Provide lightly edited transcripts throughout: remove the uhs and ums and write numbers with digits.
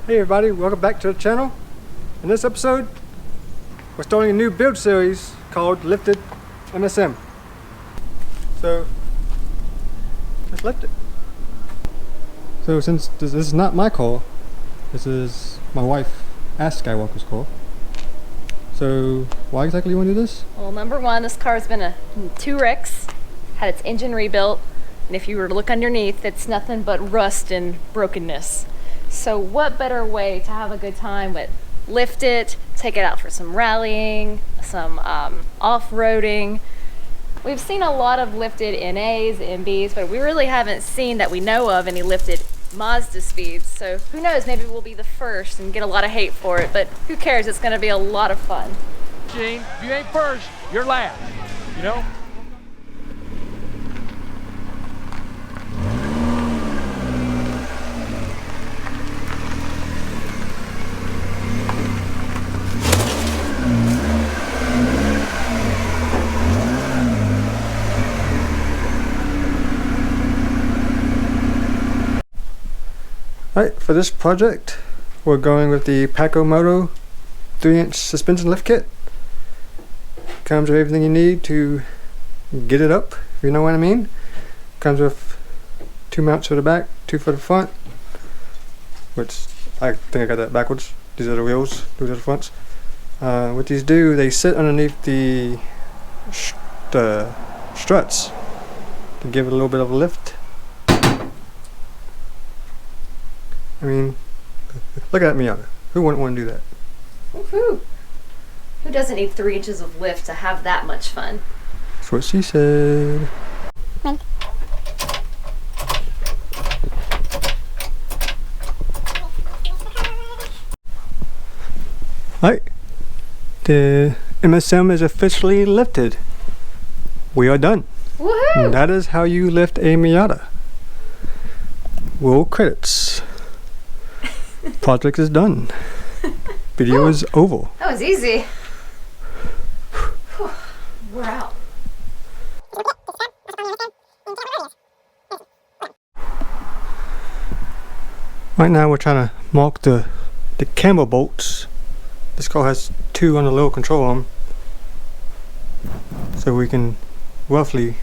Hey everybody, welcome back to the channel. In this episode, we're starting a new build series called Lifted MSM. So, let's lift it. So since this is not my call, this is my wife, SkyWalker's call. So, why exactly you want to do this? Well, number one, this car's been in 2 wrecks, had its engine rebuilt, and if you were to look underneath, it's nothing but rust and brokenness. So what better way to have a good time but lift it, take it out for some rallying, some off-roading. We've seen a lot of lifted NAs, MBs, but we really haven't seen that we know of any lifted Mazdaspeeds. So who knows, maybe we'll be the first and get a lot of hate for it, but who cares, it's gonna be a lot of fun. Gene, if you ain't first, you're last, you know? Alright, for this project, we're going with the PACO Moto 3-inch suspension lift kit. Comes with everything you need to get it up, if you know what I mean. Comes with 2 mounts for the back, 2 for the front. Which, I think I got that backwards. These are the wheels, those are the fronts. What these do, they sit underneath the struts to give it a little bit of a lift. I mean, look at Miata. Who wouldn't want to do that? Woohoo! Who doesn't need 3 inches of lift to have that much fun? That's what she said. Alright, the MSM is officially lifted. We are done. Woohoo! That is how you lift a Miata. Roll credits. Project is done. Video is over. That was easy. We're out. Right now we're trying to mark the camber bolts. This car has 2 on the little control arm, so we can roughly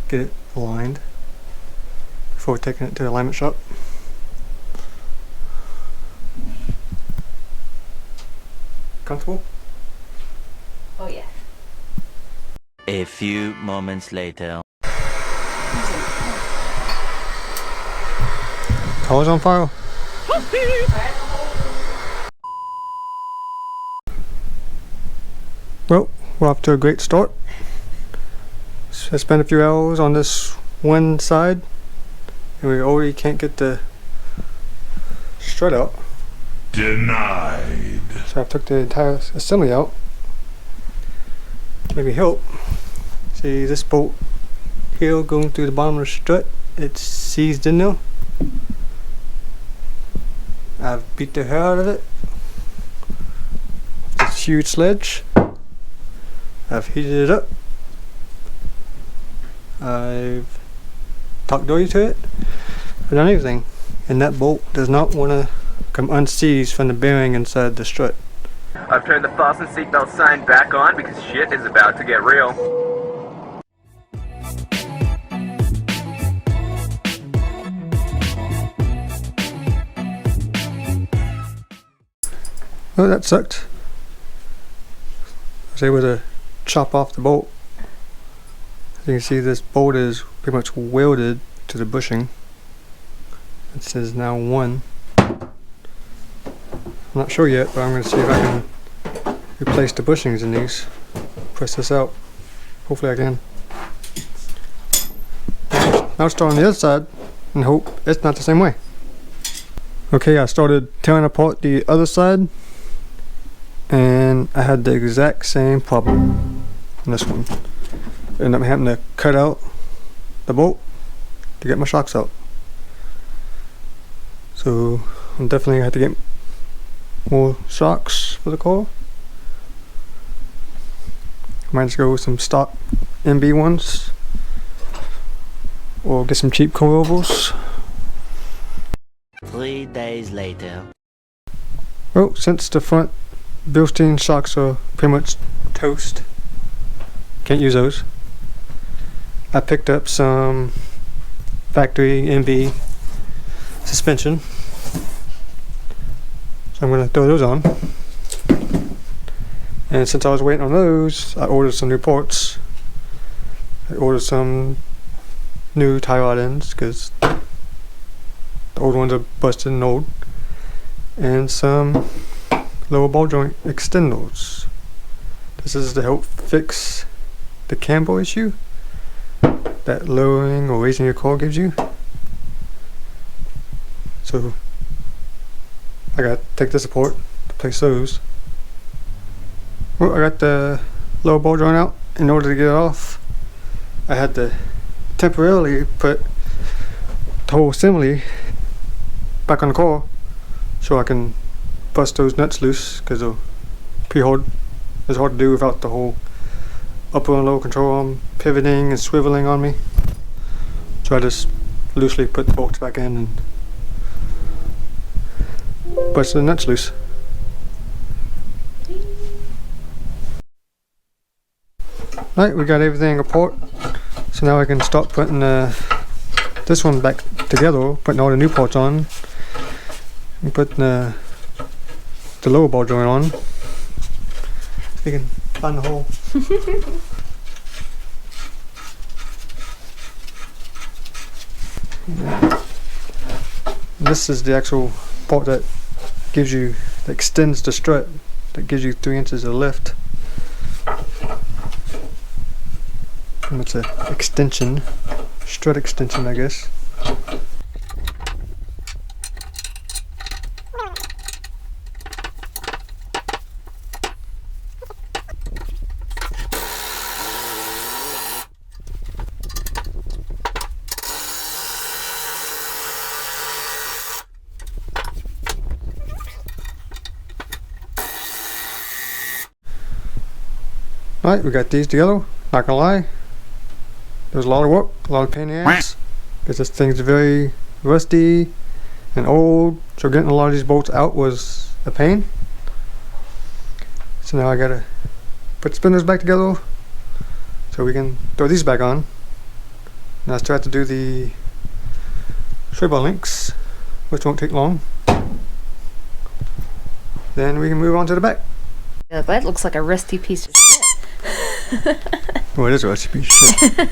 get it aligned before taking it to the alignment shop. Comfortable? Oh yeah. A few moments later. Car's on fire. Well, we're off to a great start. So I spent a few hours on this one side, and we already can't get the strut out. Denied. So I took the entire assembly out. Maybe help. See this bolt here going through the bottom of the strut, it's seized in there. I've beat the hell out of it. This huge sledge. I've heated it up. I've talked dirty to it. I've done everything, and that bolt does not want to come unseized from the bearing inside the strut. I've turned the fasten seatbelt sign back on because shit is about to get real. Oh, that sucked. I was able to chop off the bolt. As you can see, this bolt is pretty much welded to the bushing. It says now 1. I'm not sure yet, but I'm going to see if I can replace the bushings in these. Press this out. Hopefully I can. Now I'll start on the other side and hope it's not the same way. Okay, I started tearing apart the other side, and I had the exact same problem on this one. Ended up having to cut out the bolt to get my shocks out. So I'm definitely gonna have to get more shocks for the car. Might just go with some stock MB ones, or get some cheap coils. 3 days later. Well, since the front Bilstein shocks are pretty much toast, can't use those, I picked up some factory MB suspension. So I'm going to throw those on. And since I was waiting on those, I ordered some new parts. I ordered some new tie rod ends because the old ones are busted and old. And some lower ball joint extenders. This is to help fix the camber issue that lowering or raising your car gives you. So I got to take this apart to place those. Well, I got the lower ball joint out. In order to get it off, I had to temporarily put the whole assembly back on the car so I can bust those nuts loose, because they're pretty hard. It's hard to do without the whole upper and lower control arm pivoting and swiveling on me. So I just loosely put the bolts back in and bust the nuts loose. Right, we got everything apart, so now I can start putting this one back together, putting all the new parts on, and putting the lower ball joint on. So we can find the hole. This is the actual part that gives you, that extends the strut, that gives you 3 inches of lift. And it's an extension, strut extension, I guess. Alright, we got these together. Not gonna lie, there was a lot of work, a lot of pain in the ass, because this thing's very rusty and old, so getting a lot of these bolts out was a pain. So now I gotta put the spinners back together so we can throw these back on. Now I still have to do the sway bar links, which won't take long. Then we can move on to the back. Yeah, that looks like a rusty piece of shit. Well, it is a rusty piece of shit.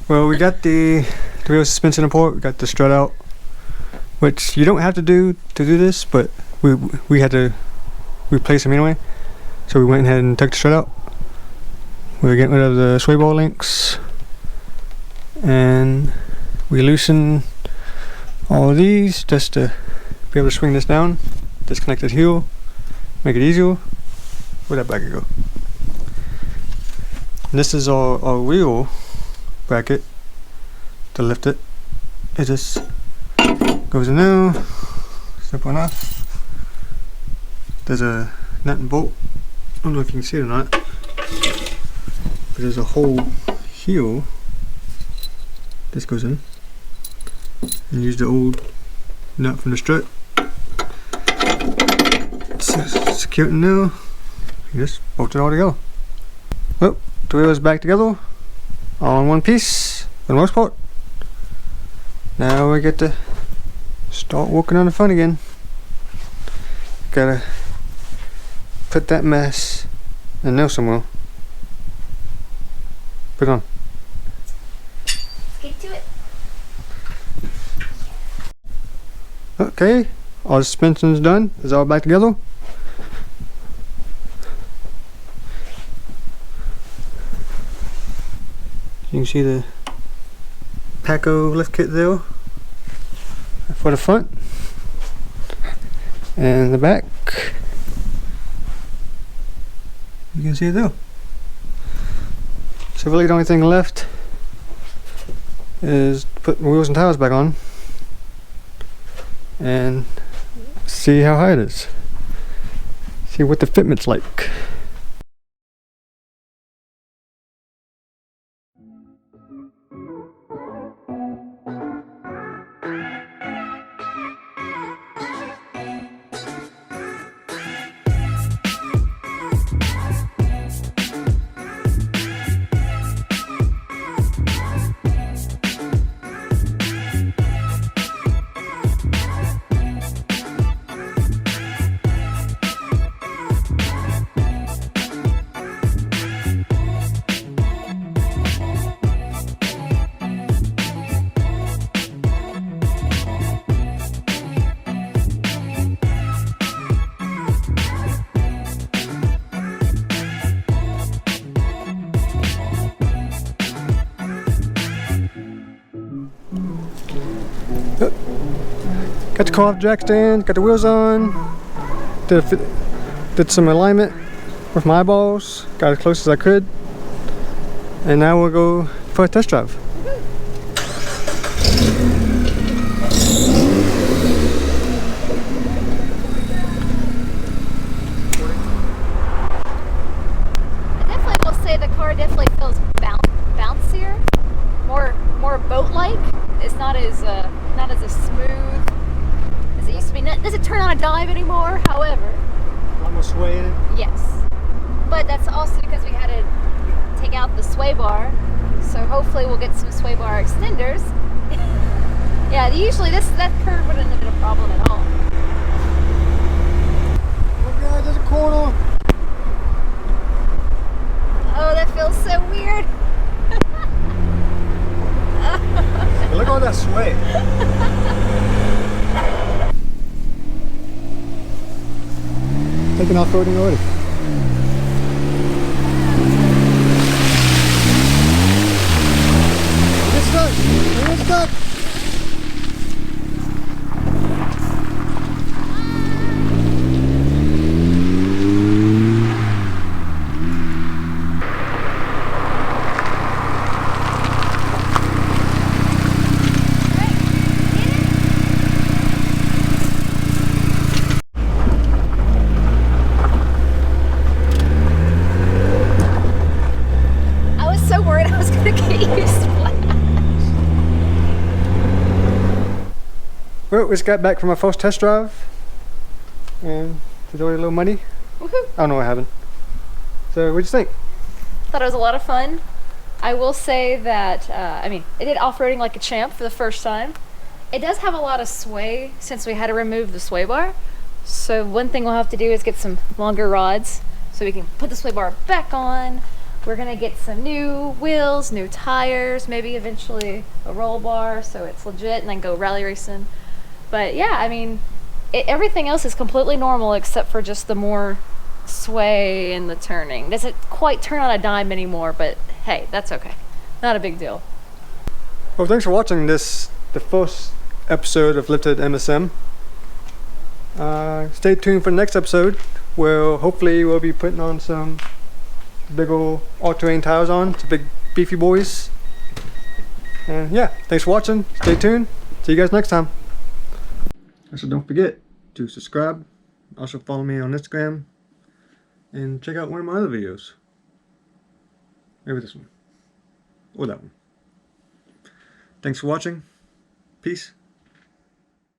Well, we got the rear suspension apart, we got the strut out, which you don't have to do this, but we had to replace them anyway. So we went ahead and took the strut out. We were getting rid of the sway bar links, and we loosened all of these just to be able to swing this down. Disconnect it here, make it easier. Where'd that bracket go? And this is our wheel bracket to lift it. It just goes in there, simple enough. There's a nut and bolt. I don't know if you can see it or not, but there's a hole here. This goes in, and use the old nut from the strut. Secure it now. You just bolt it all together. Well, the wheel is back together, all in one piece for the most part. Now we get to start working on the front again. Gotta put that mess in there somewhere. Put it on. Let's get to it. Okay, all the suspension's done. It's all back together. You can see the PACO lift kit there for the front and the back. You can see it there. So really the only thing left is put wheels and tires back on and see how high it is. See what the fitment's like. Got the car off jack stand, got the wheels on, did some alignment with my eyeballs, got as close as I could, and now we'll go for a test drive. I definitely will say the car definitely feels bouncier, more boat-like. It's not as smooth as it used to be. Does it turn on a dime anymore? However, A lot more sway in it. yes, but that's also because we had to take out the sway bar. So hopefully we'll get some sway bar extenders. Yeah, usually that curve wouldn't have been a problem at all. Oh god, there's a corner. Oh, that feels so weird. Look at all that sway. Taking off-roading already. Get stuck! Get stuck! Well, we just got back from our first test drive, and it's already a little muddy. Woohoo! I don't know what happened. So, what'd you think? Thought it was a lot of fun. I will say that, I mean, it did off-roading like a champ for the first time. It does have a lot of sway since we had to remove the sway bar. So one thing we'll have to do is get some longer rods so we can put the sway bar back on. We're gonna get some new wheels, new tires, maybe eventually a roll bar so it's legit, and then go rally racing. But yeah, I mean, everything else is completely normal except for just the more sway and the turning. Doesn't quite turn on a dime anymore, but hey, that's okay. Not a big deal. Well, thanks for watching the first episode of Lifted MSM. Stay tuned for the next episode, where hopefully we'll be putting on some big old all-terrain tires on, some big beefy boys. And yeah, thanks for watching. Stay tuned. See you guys next time. Also, don't forget to subscribe. Also follow me on Instagram. And check out one of my other videos. Maybe this one. Or that one. Thanks for watching. Peace.